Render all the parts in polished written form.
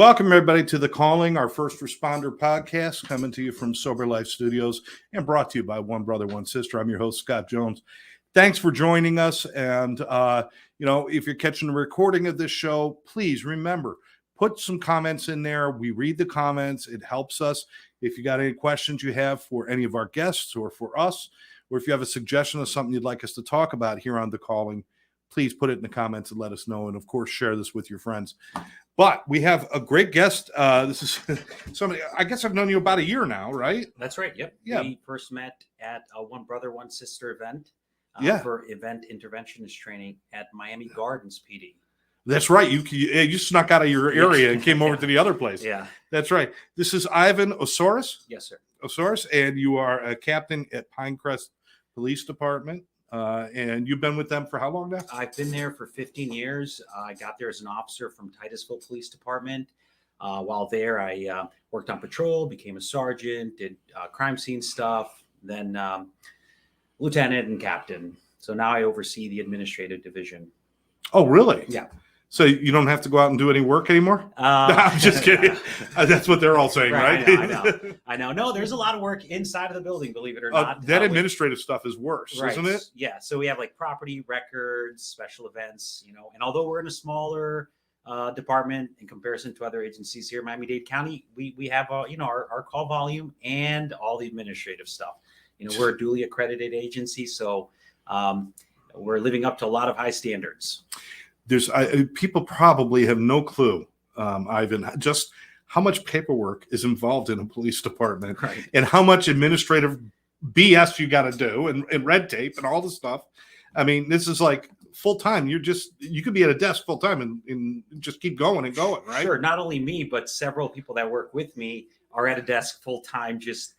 Welcome, everybody, to The Calling, our first responder podcast, coming to you from Sober Life Studios and brought to you by One Brother, One Sister. I'm your host, Scott Jones. Thanks for joining us. And, if you're catching the recording of this show, please remember, put some comments in there. We read the comments. It helps us. If you got any questions you have for any of our guests or for us, or if you have a suggestion of something you'd like us to talk about here on The Calling, please put it in the comments and let us know. And, of course, share this with your friends. But we have a great guest. This is somebody, I guess I've known you about a year now, right? That's right. Yep. Yeah. We first met at a One Brother, One Sister event for event interventionist training at Miami Gardens PD. That's right. You snuck out of your area and came over to the other place. Yeah. That's right. This is Ivan Osores. Yes, sir. Osores, and you are a captain at Pinecrest Police Department. And you've been with them for how long now? I've been there for 15 years. I got there as an officer from Titusville Police Department. While there, I worked on patrol, became a sergeant, did crime scene stuff, then lieutenant and captain. So now I oversee the administrative division. Oh, really? Yeah. So you don't have to go out and do any work anymore? I'm just kidding. That's what they're all saying, right? I know. No, there's a lot of work inside of the building, believe it or not. That administrative stuff is worse, right. Isn't it? Yeah. So we have like property records, special events, and although we're in a smaller department in comparison to other agencies here in Miami-Dade County, we have, our call volume and all the administrative stuff. We're a duly accredited agency, so we're living up to a lot of high standards. People probably have no clue, Ivan, just how much paperwork is involved in a police department, right, and how much administrative BS you got to do and red tape and all this stuff. I mean, this is like full time. You could be at a desk full time and just keep going and going, right? Sure. Not only me, but several people that work with me are at a desk full time, just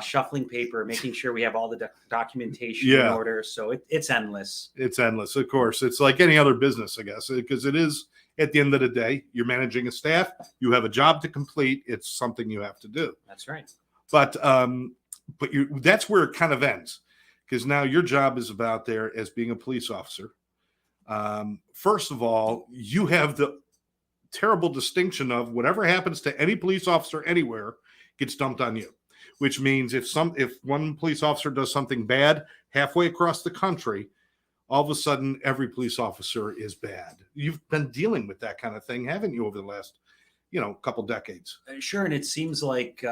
shuffling paper, making sure we have all the documentation in order. So it's endless. It's endless. Of course, it's like any other business, I guess, because it is, at the end of the day, you're managing a staff. You have a job to complete. It's something you have to do. That's right. But that's where it kind of ends, because now your job is about there as being a police officer. First of all, you have the terrible distinction of whatever happens to any police officer anywhere gets dumped on you. Which means if one police officer does something bad halfway across the country, all of a sudden every police officer is bad. You've been dealing with that kind of thing, haven't you, over the last, couple decades? Sure, and it seems like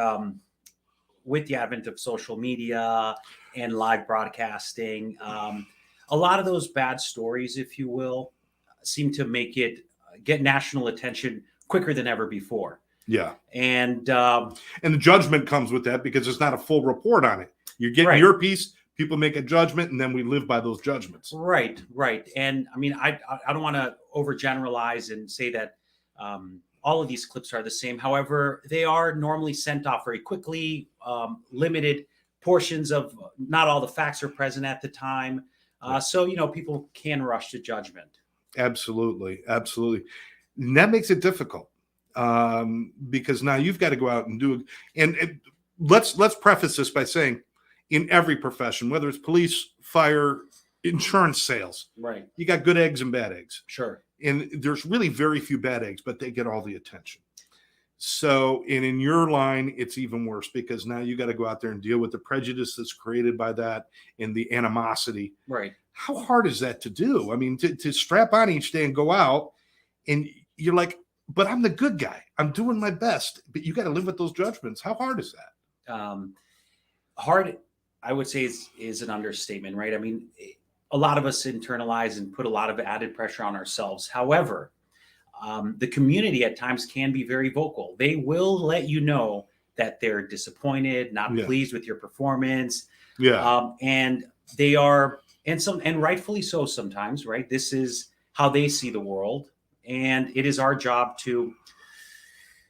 with the advent of social media and live broadcasting, a lot of those bad stories, if you will, seem to get national attention quicker than ever before. Yeah. And the judgment comes with that because it's not a full report on it. You're getting your piece, people make a judgment, and then we live by those judgments. Right. And I mean, I don't want to overgeneralize and say that all of these clips are the same. However, they are normally sent off very quickly, limited portions of not all the facts are present at the time. So, people can rush to judgment. Absolutely. And that makes it difficult. Because now you've got to go out and do it. And let's preface this by saying, in every profession, whether it's police, fire, insurance sales, right, you got good eggs and bad eggs. Sure. And there's really very few bad eggs, but they get all the attention. So, and in your line, it's even worse because now you got to go out there and deal with the prejudice that's created by that and the animosity. Right. How hard is that to do? I mean, to strap on each day and go out and you're like, but I'm the good guy. I'm doing my best. But you got to live with those judgments. How hard is that? Hard, I would say, is an understatement, right? I mean, a lot of us internalize and put a lot of added pressure on ourselves. However, the community at times can be very vocal. They will let you know that they're disappointed, not pleased with your performance. Yeah. And they are, and rightfully so sometimes, right? This is how they see the world. And it is our job to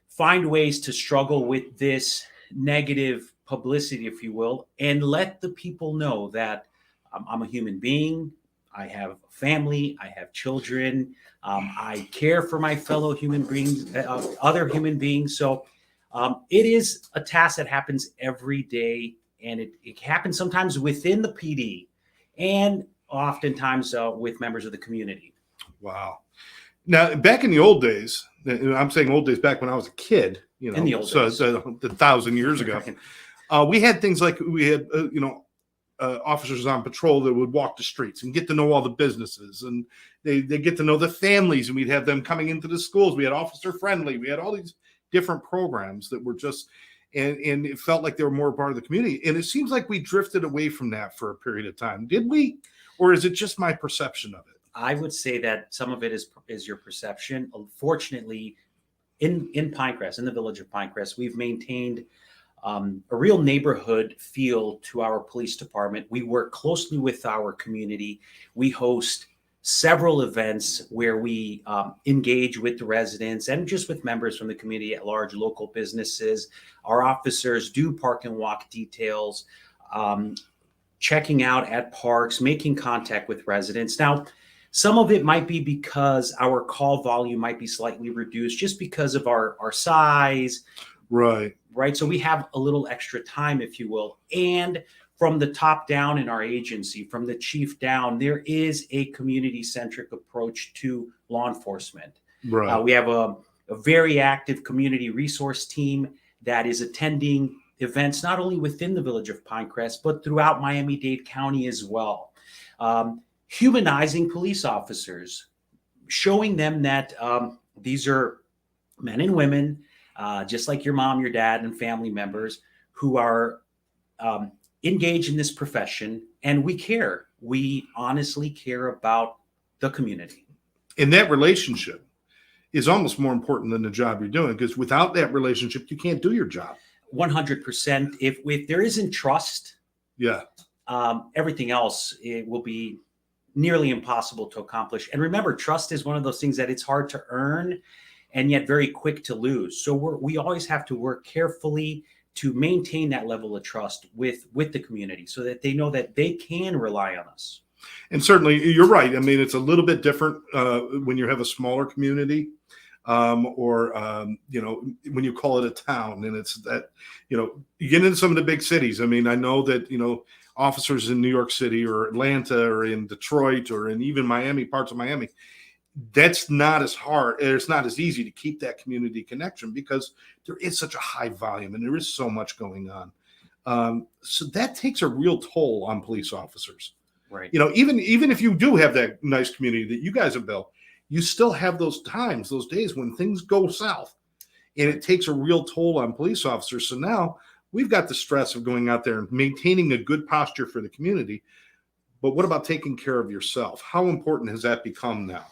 find ways to struggle with this negative publicity, if you will, and let the people know that I'm a human being. I have a family. I have children. I care for my fellow human beings, other human beings. So it is a task that happens every day, and it happens sometimes within the PD and oftentimes with members of the community. Wow. Now, back in the old days, I'm saying old days back when I was a kid, In the old so days. the 1,000 years ago. We had things like we had, officers on patrol that would walk the streets and get to know all the businesses, and they get to know the families, and we'd have them coming into the schools. We had officer friendly. We had all these different programs that were just, and it felt like they were more part of the community. And it seems like we drifted away from that for a period of time. Did we? Or is it just my perception of it? I would say that some of it is your perception. Unfortunately, in Pinecrest, in the village of Pinecrest, we've maintained a real neighborhood feel to our police department. We work closely with our community. We host several events where we engage with the residents and just with members from the community at large, local businesses. Our officers do park and walk details, checking out at parks, making contact with residents. Now, some of it might be because our call volume might be slightly reduced just because of our size. Right. Right. So we have a little extra time, if you will. And from the top down in our agency, from the chief down, there is a community-centric approach to law enforcement. Right. We have a very active community resource team that is attending events not only within the village of Pinecrest, but throughout Miami-Dade County as well. Humanizing police officers, showing them that these are men and women, just like your mom, your dad, and family members who are engaged in this profession, and we care. We honestly care about the community. And that relationship is almost more important than the job you're doing, because without that relationship, you can't do your job. 100%. If there isn't trust, yeah, everything else, it will be nearly impossible to accomplish. And remember, trust is one of those things that it's hard to earn and yet very quick to lose. So we always have to work carefully to maintain that level of trust with the community so that they know that they can rely on us. And certainly you're right. I mean, it's a little bit different when you have a smaller community or when you call it a town, and it's that, you get into some of the big cities. I mean, I know that, officers in New York City or Atlanta or in Detroit or in even Miami, parts of Miami, that's not as hard. It's not as easy to keep that community connection because there is such a high volume and there is so much going on. So that takes a real toll on police officers. Right. Even if you do have that nice community that you guys have built, you still have those times, those days when things go south, and it takes a real toll on police officers. So now we've got the stress of going out there and maintaining a good posture for the community. But what about taking care of yourself? How important has that become now?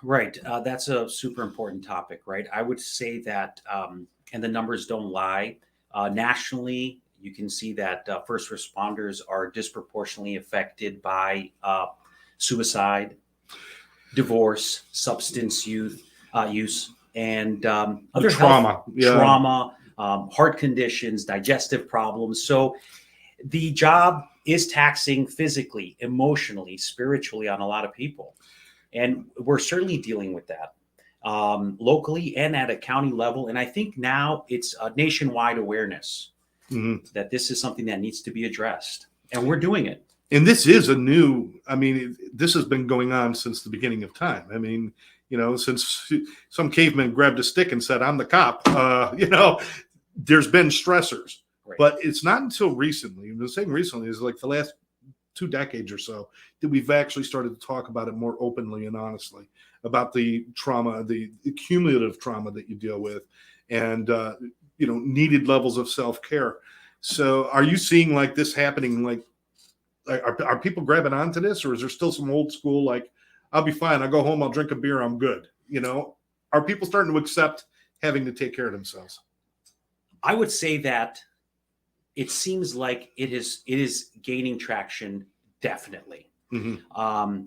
Right. That's a super important topic, right? I would say that, and the numbers don't lie, nationally, you can see that first responders are disproportionately affected by suicide, divorce, substance use, and other trauma, trauma, heart conditions, digestive problems. So the job is taxing physically, emotionally, spiritually on a lot of people. And we're certainly dealing with that locally and at a county level. And I think now it's a nationwide awareness that this is something that needs to be addressed. And we're doing it. And this is this has been going on since the beginning of time. I mean, since some caveman grabbed a stick and said, "I'm the cop," there's been stressors. Right. But it's not until recently, I'm saying recently, is like the last 2 decades or so, that we've actually started to talk about it more openly and honestly about the trauma, the cumulative trauma that you deal with, and needed levels of self-care. So are you seeing like this happening? Like, are people grabbing onto this, or is there still some old school, like, I'll be fine, I'll go home, I'll drink a beer, I'm good? Are people starting to accept having to take care of themselves? I would say that it seems like it is gaining traction, definitely. Mm-hmm.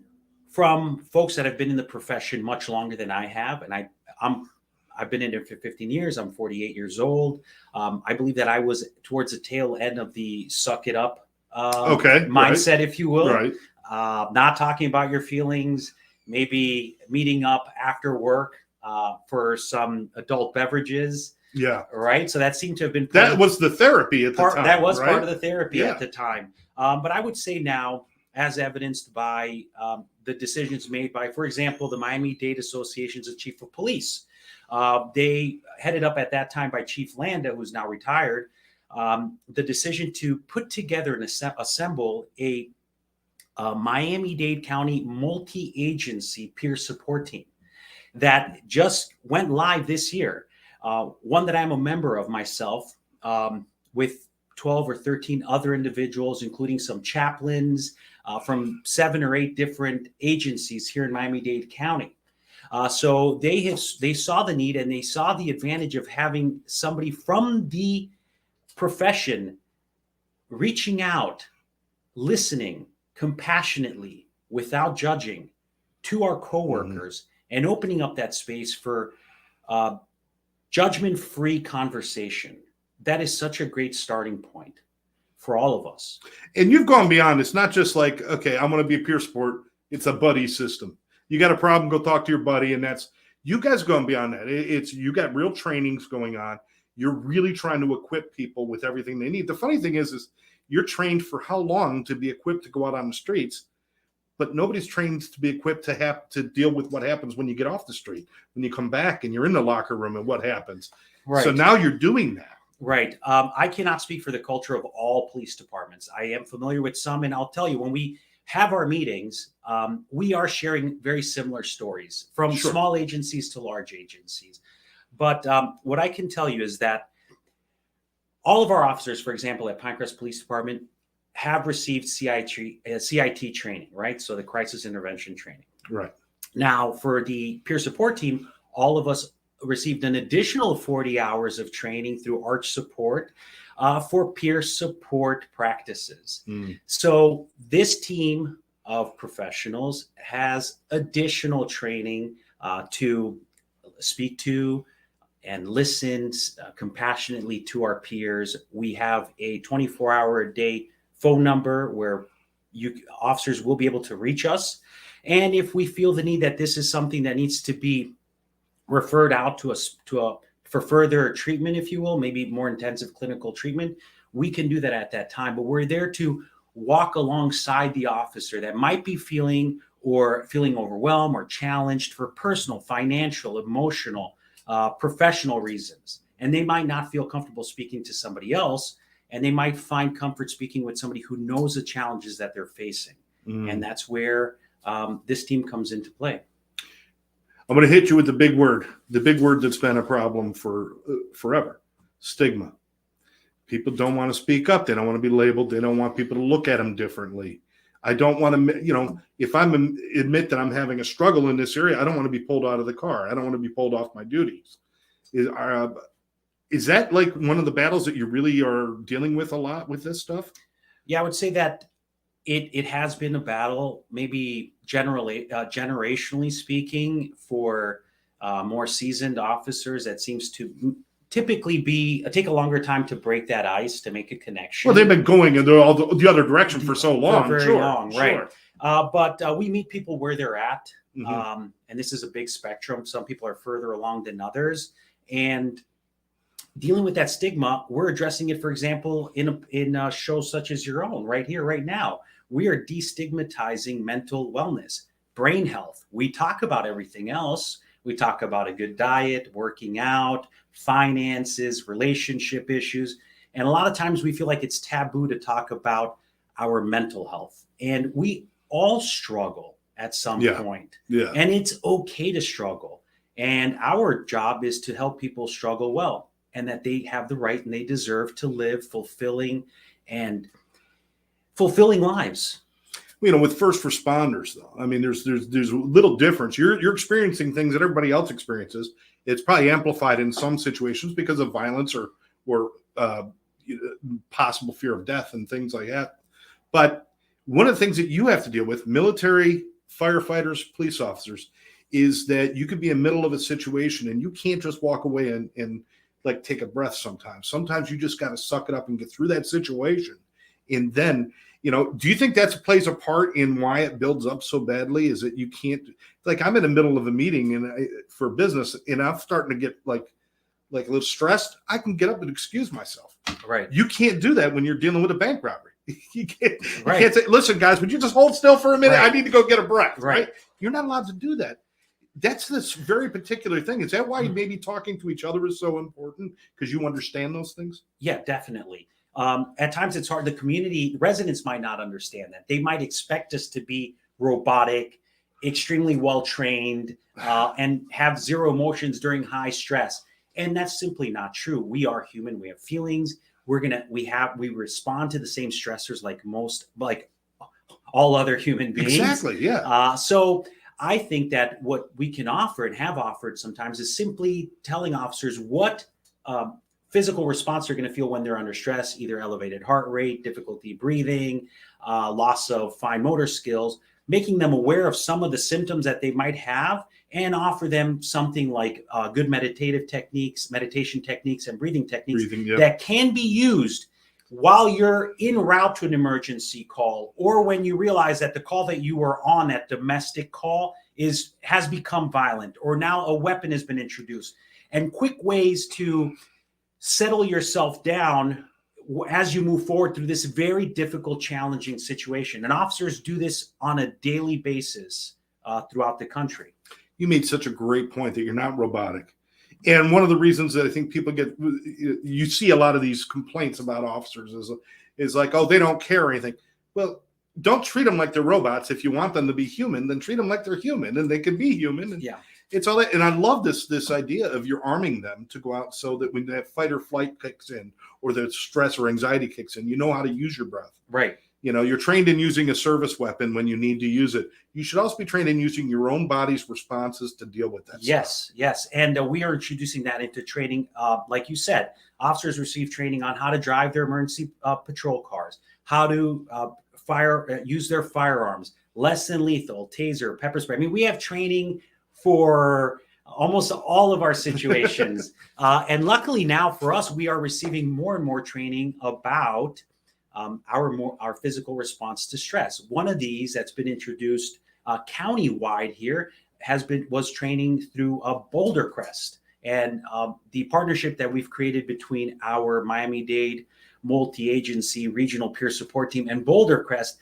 From folks that have been in the profession much longer than I have, and I've been in it for 15 years. I'm 48 years old. I believe that I was towards the tail end of the suck it up mindset, right, if you will. Right. Not talking about your feelings, maybe meeting up after work for some adult beverages. Yeah. Right. So that seemed to have been was the therapy at the time. That was right? part of the therapy at the time. But I would say now, as evidenced by the decisions made by, for example, the Miami-Dade Association's chief of police. They headed up at that time by Chief Landa, who's now retired, the decision to put together and assemble a Miami-Dade County multi-agency peer support team that just went live this year. One that I'm a member of myself, with 12 or 13 other individuals, including some chaplains from 7 or 8 different agencies here in Miami-Dade County. So they saw the need, and they saw the advantage of having somebody from the profession reaching out, listening compassionately, without judging, to our coworkers, and opening up that space for judgment-free conversation. That is such a great starting point for all of us. And you've gone beyond. It's not just like, okay, I'm going to be a peer support. It's a buddy system. You got a problem, go talk to your buddy. And that's, you guys gone beyond that. It's, you got real trainings going on. You're really trying to equip people with everything they need. The funny thing is you're trained for how long to be equipped to go out on the streets, but nobody's trained to be equipped to have to deal with what happens when you get off the street, when you come back and you're in the locker room and what happens. Right. So now you're doing that. Right. I cannot speak for the culture of all police departments. I am familiar with some, and I'll tell you, when we have our meetings, we are sharing very similar stories from small agencies to large agencies. But what I can tell you is that all of our officers, for example, at Pinecrest Police Department, have received CIT training, right? So the crisis intervention training. Right. Now, for the peer support team, all of us received an additional 40 hours of training through Arch Support for peer support practices. So this team of professionals has additional training to speak to and listen compassionately to our peers. We have a 24-hour-a-day phone number where officers will be able to reach us. And if we feel the need that this is something that needs to be referred out to us for further treatment, if you will, maybe more intensive clinical treatment, we can do that at that time. But we're there to walk alongside the officer that might be feeling overwhelmed or challenged for personal, financial, emotional, professional reasons. And they might not feel comfortable speaking to somebody else, and they might find comfort speaking with somebody who knows the challenges that they're facing. And that's where this team comes into play. I'm going to hit you with the big word that's been a problem for forever: stigma. People don't want to speak up. They don't want to be labeled. They don't want people to look at them differently. I don't want to, if admit that I'm having a struggle in this area, I don't want to be pulled out of the car. I don't want to be pulled off my duties. Is that like one of the battles that you really are dealing with a lot with this stuff? Yeah, I would say that it has been a battle, maybe generationally speaking, for more seasoned officers. That seems to typically take a longer time to break that ice, to make a connection. Well, they've been going in the other direction for so long. For very long, right. But we meet people where they're at. And this is a big spectrum. Some people are further along than others. And dealing with that stigma, we're addressing it, for example, in shows such as your own, right here, right now. We are destigmatizing mental wellness, brain health. We talk about everything else. We talk about a good diet, working out, finances, relationship issues. And a lot of times we feel like it's taboo to talk about our mental health. And we all struggle at some point. Yeah. And it's okay to struggle. And our job is to help people struggle well, and that they have the right and they deserve to live fulfilling lives. With first responders, though, I mean, there's a little difference. You're experiencing things that everybody else experiences. It's probably amplified in some situations because of violence or possible fear of death and things like that. Like one of the things that you have to deal with, military, firefighters, police officers, is that you could be in the middle of a situation and you can't just walk away and like take a breath sometimes. Sometimes you just got to suck it up and get through that situation. And then, do you think that plays a part in why it builds up so badly? Is that you can't, like, I'm in the middle of a meeting for business and I'm starting to get like a little stressed. I can get up and excuse myself. Right. You can't do that when you're dealing with a bank robbery. You can't, Right. you can't say, listen, guys, would you just hold still for a minute? Right. I need to go get a breath. Right. You're not allowed to do that. That's this very particular thing. Is that why maybe talking to each other is so important? Because you understand those things? Yeah, definitely. At times it's hard. The community residents might not understand that. They might expect us to be robotic, extremely well trained, and have zero emotions during high stress. And that's simply not true. We are human. We have feelings. We respond to the same stressors like all other human beings. Exactly. Yeah. So I think that what we can offer and have offered sometimes is simply telling officers what physical response they're going to feel when they're under stress, either elevated heart rate, difficulty breathing, loss of fine motor skills, making them aware of some of the symptoms that they might have and offer them something like good meditation techniques, and breathing techniques that can be used while you're en route to an emergency call, or when you realize that the call that you were on, that domestic call, has become violent, or now a weapon has been introduced, and quick ways to settle yourself down as you move forward through this very difficult, challenging situation. And officers do this on a daily basis throughout the country. You made such a great point that you're not robotic. And one of the reasons that I think people you see a lot of these complaints about officers is like, oh, they don't care or anything. Well, don't treat them like they're robots. If you want them to be human, then treat them like they're human, and they can be human. And it's all that. And I love this idea of you're arming them to go out so that when that fight or flight kicks in, or the stress or anxiety kicks in, you know how to use your breath. Right. You're trained in using a service weapon when you need to use it. You should also be trained in using your own body's responses to deal with that. Yes. And we are introducing that into training. Like you said, officers receive training on how to drive their emergency patrol cars, how to use their firearms, less than lethal, taser, pepper spray. I mean, we have training for almost all of our situations. And luckily now for us, we are receiving more and more training about our physical response to stress. One of these that's been introduced county-wide here was training through Boulder Crest, and the partnership that we've created between our Miami-Dade multi-agency regional peer support team and Boulder Crest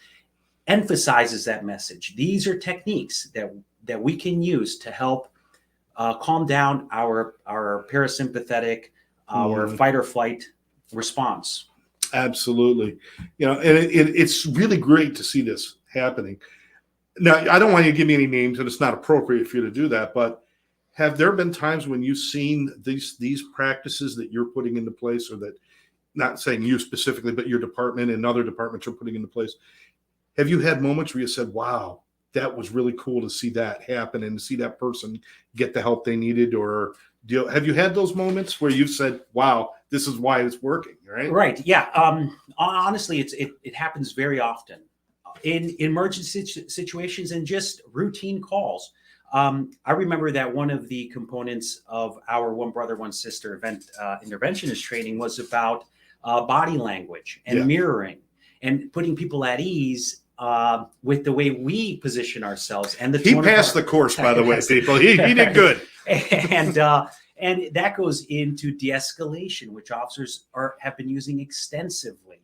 emphasizes that message. These are techniques that we can use to help calm down our parasympathetic, our fight or flight response. Absolutely. And it's really great to see this happening. Now, I don't want you to give me any names, and it's not appropriate for you to do that, but have there been times when you've seen these practices that you're putting into place, or that, not saying you specifically, but your department and other departments are putting into place? Have you had moments where you said, wow, that was really cool to see that happen and to see that person get the help they needed? Or have you had those moments where you've said, wow, this is why it's working, right? Right. Yeah. Honestly, it happens very often in emergency situations and just routine calls. I remember that one of the components of our One Brother, One Sister interventionist training was about body language and mirroring and putting people at ease with the way we position ourselves. And he passed the course, by the way, people. He did good. And that goes into de-escalation, which officers have been using extensively,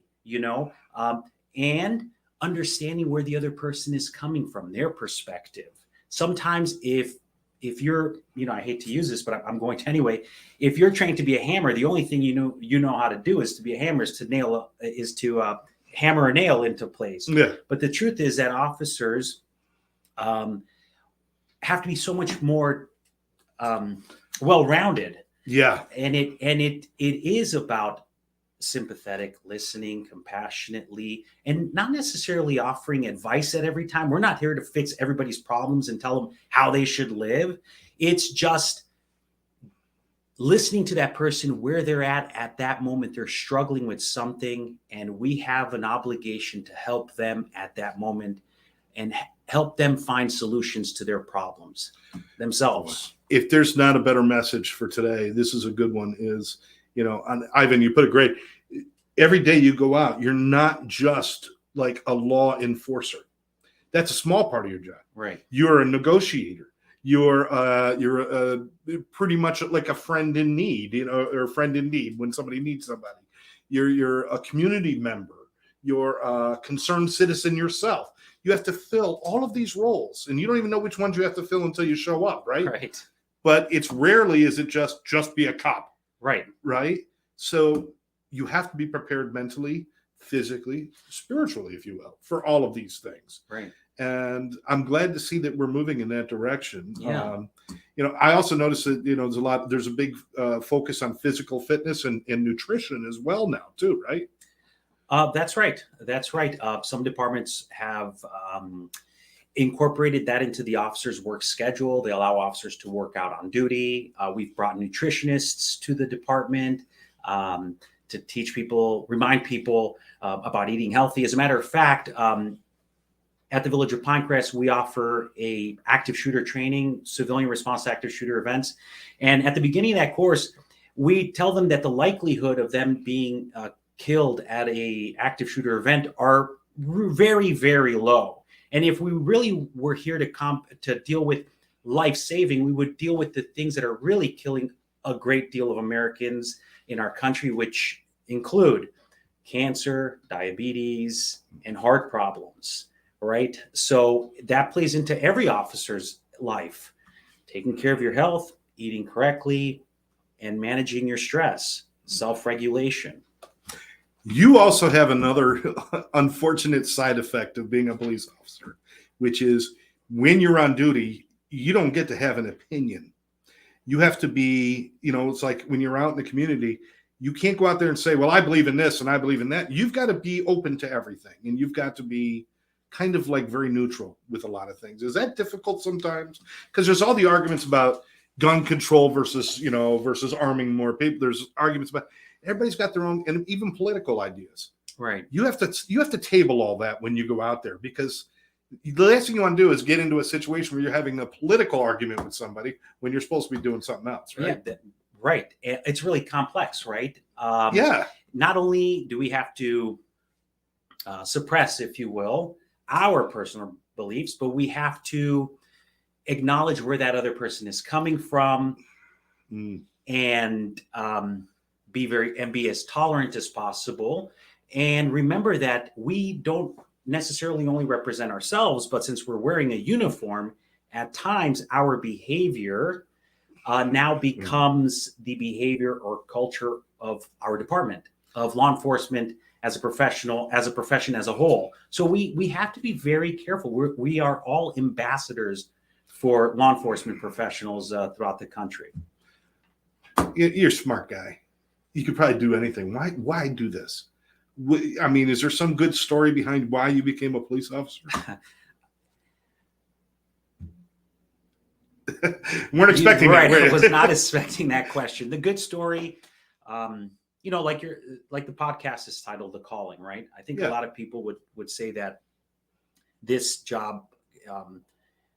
and understanding where the other person is coming from, their perspective. Sometimes if you're, I hate to use this, but I'm going to anyway. If you're trained to be a hammer, the only thing you know how to do is to be a hammer, is to hammer a nail into place. Yeah. But the truth is that officers have to be so much more well-rounded. Yeah. And it is about sympathetic listening, compassionately, and not necessarily offering advice at every time. We're not here to fix everybody's problems and tell them how they should live. It's just listening to that person where they're at that moment. They're struggling with something, and we have an obligation to help them at that moment and help them find solutions to their problems themselves. If there's not a better message for today, this is a good one, is, Ivan, you put it great. Every day you go out, you're not just like a law enforcer. That's a small part of your job. Right. You're a negotiator. You're pretty much like a friend in need, or a friend in need when somebody needs somebody. You're a community member. you're a concerned citizen yourself. You have to fill all of these roles, and you don't even know which ones you have to fill until you show up, right? Right. But it's rarely is it just be a cop, Right. right? So you have to be prepared mentally, physically, spiritually, if you will, for all of these things. Right. And I'm glad to see that we're moving in that direction. Yeah. I also noticed that there's a big focus on physical fitness and nutrition as well now too, right? That's right. That's right. Some departments have incorporated that into the officers' work schedule. They allow officers to work out on duty. We've brought nutritionists to the department to teach people, remind people about eating healthy. As a matter of fact, at the Village of Pinecrest, we offer a active shooter training, civilian response to active shooter events. And at the beginning of that course, we tell them that the likelihood of them being killed at a active shooter event are very, very low. And if we really were here to deal with life-saving, we would deal with the things that are really killing a great deal of Americans in our country, which include cancer, diabetes, and heart problems, right? So that plays into every officer's life. Taking care of your health, eating correctly, and managing your stress, self-regulation. You also have another unfortunate side effect of being a police officer, which is when you're on duty, you don't get to have an opinion. You have to be, it's like when you're out in the community, you can't go out there and say, well, I believe in this and I believe in that. You've got to be open to everything, and you've got to be kind of like very neutral with a lot of things. Is that difficult sometimes? Because there's all the arguments about gun control versus arming more people. There's arguments about everybody's got their own, and even political ideas. Right. You have to table all that when you go out there, because the last thing you want to do is get into a situation where you're having a political argument with somebody when you're supposed to be doing something else, right? Yeah, right. It's really complex, right? Yeah. Not only do we have to suppress, if you will, our personal beliefs, but we have to acknowledge where that other person is coming from, and be as tolerant as possible. And remember that we don't necessarily only represent ourselves, but since we're wearing a uniform, at times our behavior now becomes the behavior or culture of our department, of law enforcement as a profession as a whole. So we have to be very careful. We are all ambassadors for law enforcement professionals throughout the country. You're a smart guy. You could probably do anything. Why do this? I mean, is there some good story behind why you became a police officer? Weren't expecting that. Right. I was not expecting that question. The good story, like the podcast is titled "The Calling," right? I think a lot of people would say that this job,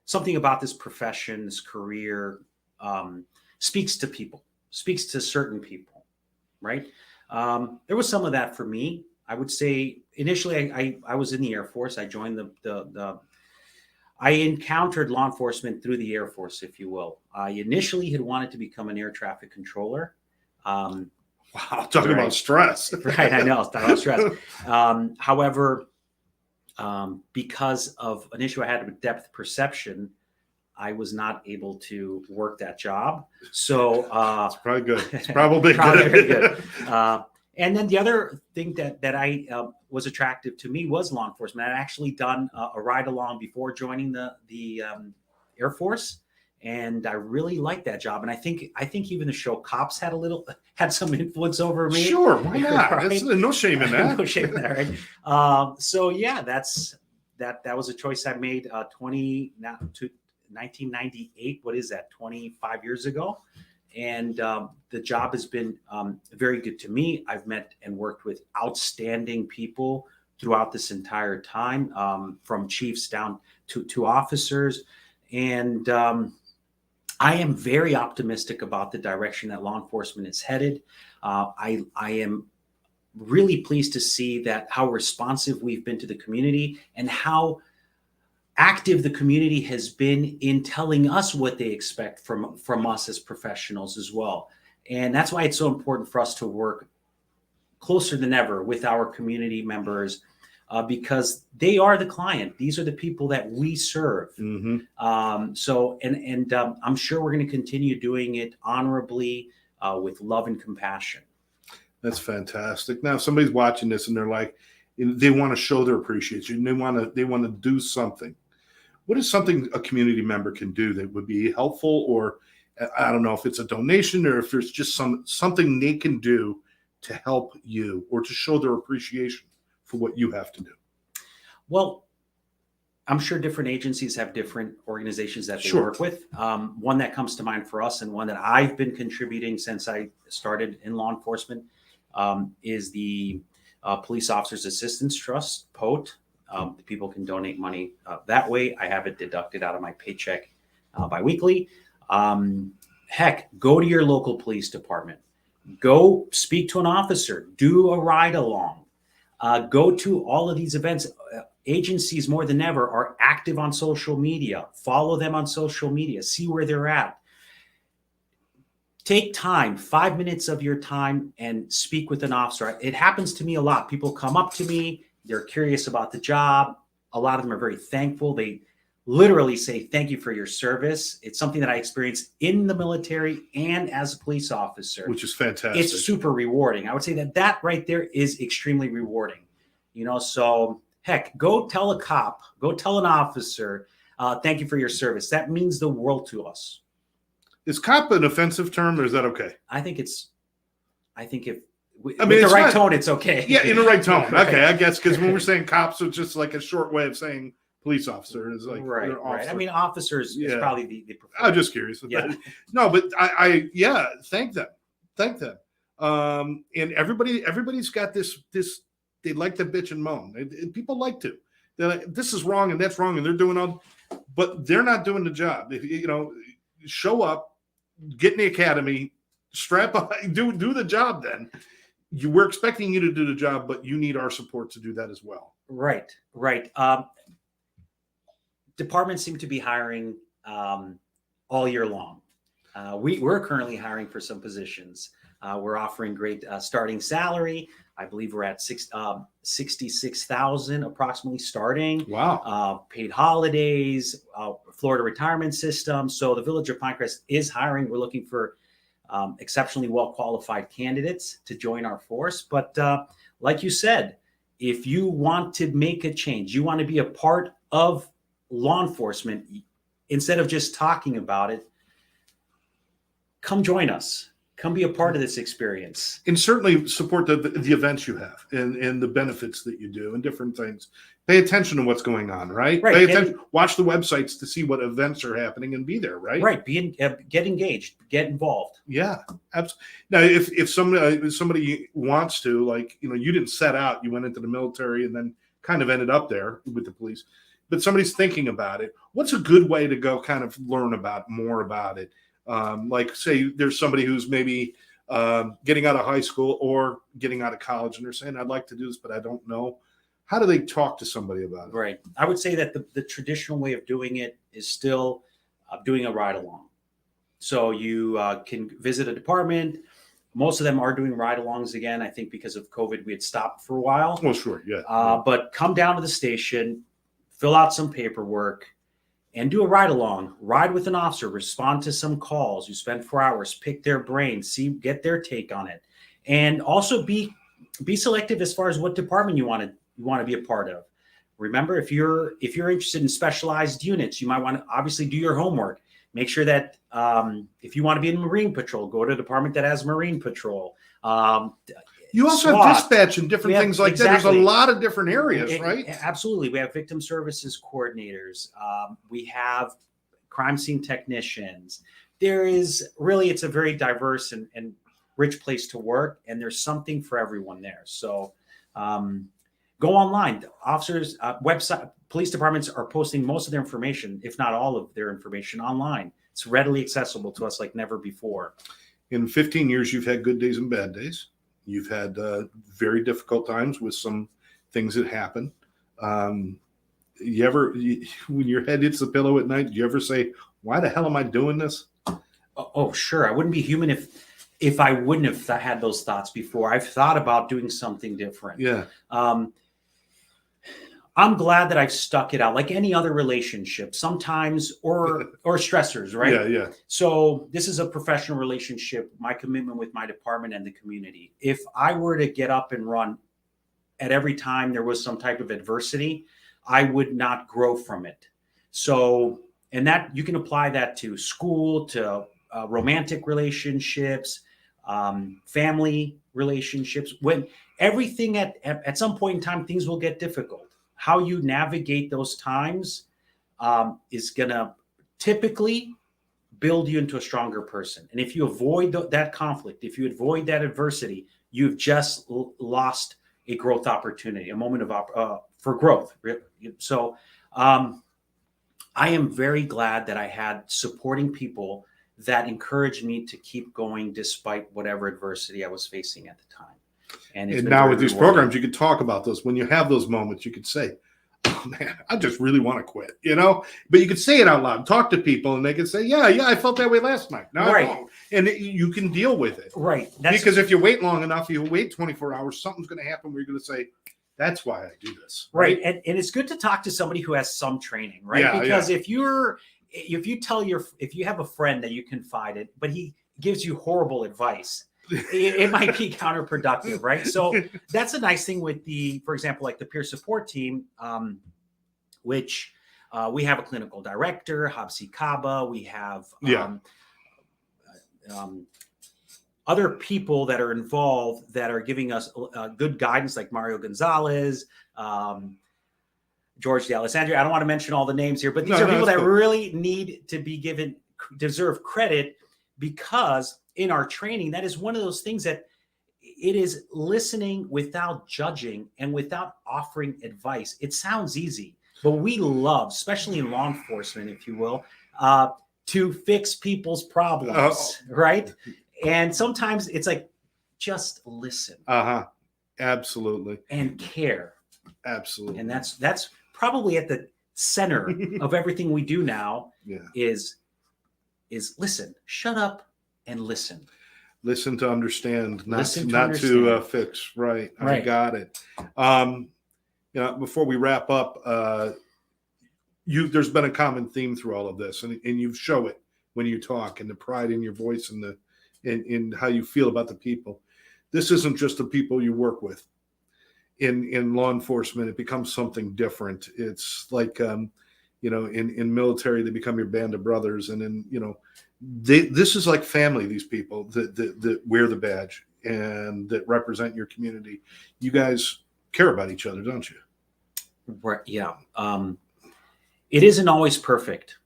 something about this profession, this career, speaks to people, speaks to certain people, right? There was some of that for me. I would say initially I was in the Air Force. I joined I encountered law enforcement through the Air Force, if you will. I initially had wanted to become an air traffic controller. Wow, talking about stress. Right, I know, talking about stress. However, because of an issue I had with depth perception, I was not able to work that job. So it's probably good. It's probably very good. And then the other thing that I was attractive to me was law enforcement. I'd actually done a ride along before joining the Air Force, and I really liked that job. And I think even the show Cops had some influence over me. Sure, why not? Right? No shame in that. No shame in that, right? So yeah, that was a choice I made 1998. What is that? 25 years ago. And the job has been very good to me. I've met and worked with outstanding people throughout this entire time, from chiefs down to officers. And I am very optimistic about the direction that law enforcement is headed. I am really pleased to see how responsive we've been to the community and how active the community has been in telling us what they expect from us as professionals as well. And that's why it's so important for us to work closer than ever with our community members because they are the client. These are the people that we serve. So I'm sure we're going to continue doing it honorably with love and compassion. That's fantastic. Now, if somebody's watching this and they're like, they want to show their appreciation, they want to do something. What is something a community member can do that would be helpful? Or I don't know if it's a donation or if there's just something they can do to help you or to show their appreciation for what you have to do. Well, I'm sure different agencies have different organizations that they Sure. work with. One that comes to mind for us and one that I've been contributing since I started in law enforcement is the Police Officers Assistance Trust, POAT. People can donate money that way. I have it deducted out of my paycheck biweekly. Heck, go to your local police department. Go speak to an officer. Do a ride along. Go to all of these events. Agencies more than ever are active on social media. Follow them on social media. See where they're at. Take time, 5 minutes of your time, and speak with an officer. It happens to me a lot. People come up to me. They're curious about the job. A lot of them are very thankful. They literally say, thank you for your service. It's something that I experienced in the military and as a police officer. Which is fantastic. It's super rewarding. I would say that right there is extremely rewarding. So heck, go tell a cop, go tell an officer, thank you for your service. That means the world to us. Is cop an offensive term, or is that okay? I think with the right tone, it's okay. Yeah, in the right tone. Right. Okay, I guess, because when we're saying cops, it's just like a short way of saying police officer. Is like right. I mean, officers is probably the preferred. I'm just curious. Yeah. No, but I thank them. And everybody's got this. They like to bitch and moan. People like to. They're like, this is wrong and that's wrong, and they're doing all, but they're not doing the job. Show up. Get in the academy, strap on, do the job. Then we're expecting you to do the job, but you need our support to do that as well. Right. Departments seem to be hiring all year long. We're currently hiring for some positions. We're offering great starting salary. I believe we're at $66,000 approximately starting. Wow. Paid holidays, Florida retirement system. So the Village of Pinecrest is hiring. We're looking for exceptionally well-qualified candidates to join our force. But like you said, if you want to make a change, you want to be a part of law enforcement, instead of just talking about it, come join us. Come be a part of this experience. And certainly support the events you have and the benefits that you do and different things. Pay attention to what's going on, right? Pay attention. Watch the websites to see what events are happening and be there, right? Right. Get engaged. Get involved. Yeah, absolutely. Now, if somebody wants to, like, you didn't set out, you went into the military and then kind of ended up there with the police, but somebody's thinking about it. What's a good way to go kind of learn more about it? Like, say there's somebody who's maybe getting out of high school or getting out of college, and they're saying, I'd like to do this, but I don't know. How do they talk to somebody about it? Right. I would say that the traditional way of doing it is still doing a ride along. So you can visit a department. Most of them are doing ride alongs again. I think because of COVID, we had stopped for a while. Well, sure. Yeah. But come down to the station, fill out some paperwork, and do a ride along. Ride with an officer, respond to some calls. You spend 4 hours, pick their brain, get their take on it, and also be selective as far as what department you want to be a part of. Remember, if you're interested in specialized units, you might want to obviously do your homework. Make sure that if you want to be in Marine Patrol, go to a department that has Marine Patrol. You also SWAT. have dispatch and different things like that. There's a lot of different areas, right? Absolutely. We have victim services coordinators. We have crime scene technicians. It's a very diverse and rich place to work, and there's something for everyone there. So go online. Officers, website, police departments are posting most of their information, if not all of their information, online. It's readily accessible to us like never before. In 15 years, you've had good days and bad days. You've had very difficult times with some things that happen. When your head hits the pillow at night, do you ever say, why the hell am I doing this? Oh, sure. I wouldn't be human if I wouldn't have had those thoughts before. I've thought about doing something different. Yeah. I'm glad that I've stuck it out, like any other relationship, sometimes, or stressors, right? Yeah, yeah. So this is a professional relationship, my commitment with my department and the community. If I were to get up and run at every time there was some type of adversity, I would not grow from it. So, and that you can apply that to school, to romantic relationships, family relationships. When everything at some point in time, things will get difficult. How you navigate those times is going to typically build you into a stronger person. And if you avoid that conflict, if you avoid that adversity, you've just lost a growth opportunity, a moment of for growth. So I am very glad that I had supporting people that encouraged me to keep going despite whatever adversity I was facing at the time. And now with these programs, you could talk about those. When you have those moments, you could say, "Oh man, I just really want to quit," But you could say it out loud, talk to people, and they could say, "Yeah, I felt that way last night." No, right. And you can deal with it, right? Because if you wait long enough, you wait 24 hours, something's going to happen where you're going to say, "That's why I do this." Right, and it's good to talk to somebody who has some training, right? Yeah, because if you have a friend that you confide in, but he gives you horrible advice, it might be counterproductive, right? So that's a nice thing with for example, like the peer support team, which we have a clinical director, Habsi Kaba. We have other people that are involved that are giving us good guidance, like Mario Gonzalez, George D'Alessandro. I don't want to mention all the names here, but these are people that really need to be deserve credit, because in our training, that is one of those things that it is listening without judging and without offering advice. It sounds easy, but we love, especially in law enforcement, if you will, to fix people's problems, right? And sometimes it's like, just listen. Absolutely. And care. Absolutely. And that's probably at the center of everything we do now. Is listen. Shut up and listen. Listen to understand, not to fix. Right. I got it. Before we wrap up, there's been a common theme through all of this, and you show it when you talk, and the pride in your voice, and in how you feel about the people. This isn't just the people you work with. In law enforcement, it becomes something different. It's like, in military, they become your band of brothers, and this is like family. These people that wear the badge and that represent your community. You guys care about each other, don't you? Right. Yeah. It isn't always perfect,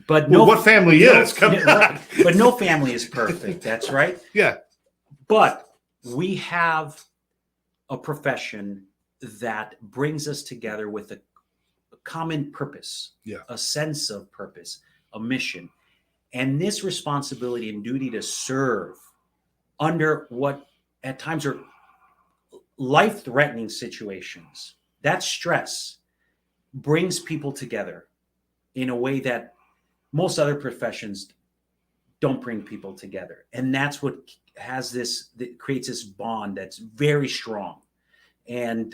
but what family is? Right. But no family is perfect. That's right. Yeah. But we have a profession that brings us together with a common purpose, a sense of purpose, a mission, and this responsibility and duty to serve under what at times are life-threatening situations. That stress brings people together in a way that most other professions don't bring people together. And that's what that creates this bond that's very strong. And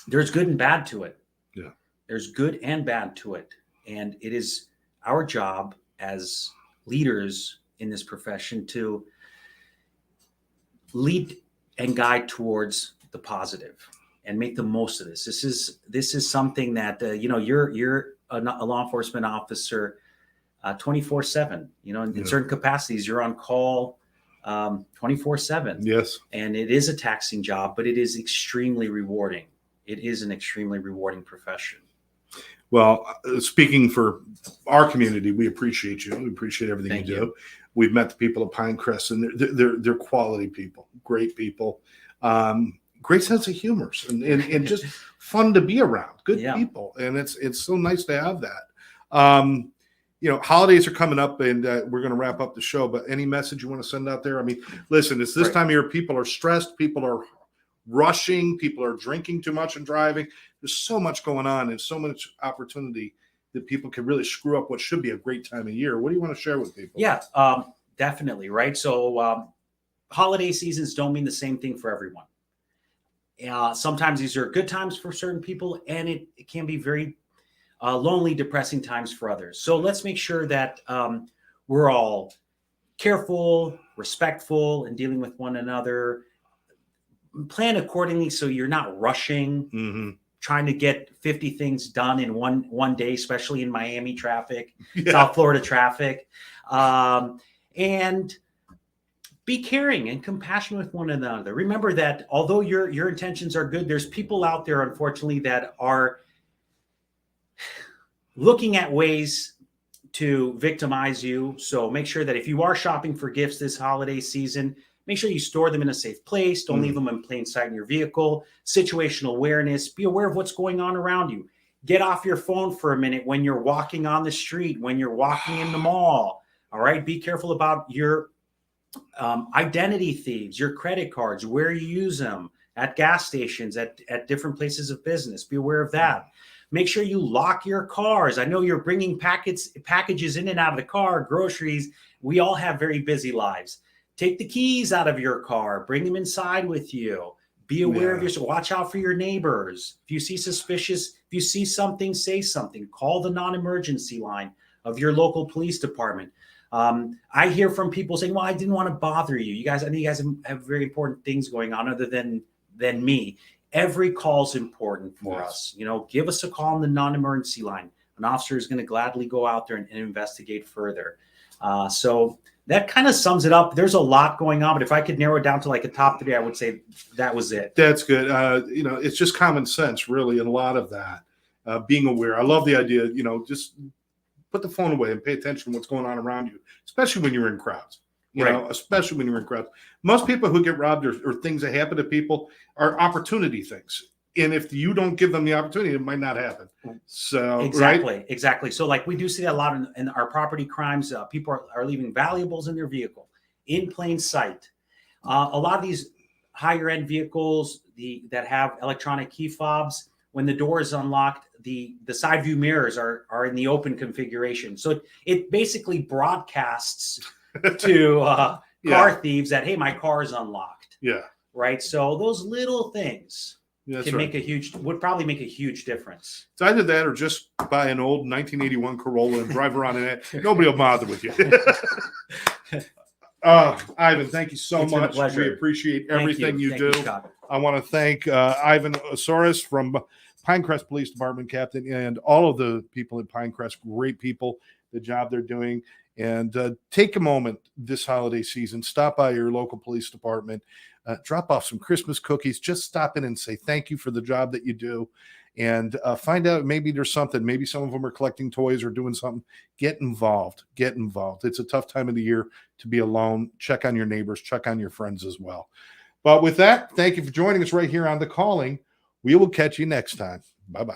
there's good and bad to it. Yeah. There's good and bad to it. And it is our job as leaders in this profession to lead and guide towards the positive and make the most of this. This is something that you're a law enforcement officer 24/7. In certain capacities, you're on call 24/7. Yes. And it is a taxing job, but it is extremely rewarding. It is an extremely rewarding profession. Well, speaking for our community, we appreciate you. We appreciate everything you do. We've met the people of Pinecrest, and they're quality people, great people, great sense of humor, and just fun to be around. Good people, and it's so nice to have that. Holidays are coming up, and we're going to wrap up the show. But any message you want to send out there? I mean, listen, it's this time of year. People are stressed. People are rushing. People are drinking too much and driving. There's so much going on and so much opportunity that people can really screw up what should be a great time of year. What do you want to share with people? Yeah, definitely. Right. So holiday seasons don't mean the same thing for everyone. Sometimes these are good times for certain people, and it can be very lonely, depressing times for others. So let's make sure that we're all careful, respectful, and dealing with one another. Plan accordingly so you're not rushing, trying to get 50 things done in one day, especially in Miami traffic, South Florida traffic. And be caring and compassionate with one another. Remember that although your intentions are good, there's people out there, unfortunately, that are looking at ways to victimize you. So make sure that if you are shopping for gifts this holiday season, make sure you store them in a safe place. Don't leave them in plain sight in your vehicle. Situational awareness. Be aware of what's going on around you. Get off your phone for a minute when you're walking on the street, when you're walking in the mall. All right. Be careful about your identity thieves, your credit cards, where you use them, at gas stations, at different places of business. Be aware of that. Make sure you lock your cars. I know you're bringing packages in and out of the car, groceries. We all have very busy lives. Take the keys out of your car. Bring them inside with you. Be aware of yourself. Watch out for your neighbors. If you see suspicious, if you see something, say something. Call the non-emergency line of your local police department. I hear from people saying, well, I didn't want to bother you. I know you guys have very important things going on other than me. Every call is important for us. Give us a call on the non-emergency line. An officer is going to gladly go out there and investigate further. So that kind of sums it up. There's a lot going on, but if I could narrow it down to like a top 3, I would say that was it. That's good. It's just common sense, really, and a lot of that. Being aware. I love the idea, just put the phone away and pay attention to what's going on around you, especially when you're in crowds. Especially when you're in crowds. Most people who get robbed or things that happen to people are opportunity things. And if you don't give them the opportunity, it might not happen. So Exactly. So like we do see that a lot in our property crimes. People are leaving valuables in their vehicle in plain sight. A lot of these higher end vehicles that have electronic key fobs, when the door is unlocked, the side view mirrors are in the open configuration. So it basically broadcasts to car thieves that, hey, my car is unlocked. Yeah. Right. So those little things would probably make a huge difference. So either that or just buy an old 1981 Corolla and drive around in it. Nobody will bother with you. Ivan, thank you so much. We appreciate everything you do. I want to thank Ivan Osores from Pinecrest Police Department, Captain, and all of the people at Pinecrest. Great people, the job they're doing. And take a moment this holiday season, stop by your local police department, drop off some Christmas cookies, just stop in and say thank you for the job that you do, and find out maybe there's something. Maybe some of them are collecting toys or doing something. Get involved. It's a tough time of the year to be alone. Check on your neighbors, check on your friends as well. But with that, thank you for joining us right here on The Calling. We will catch you next time. Bye-bye.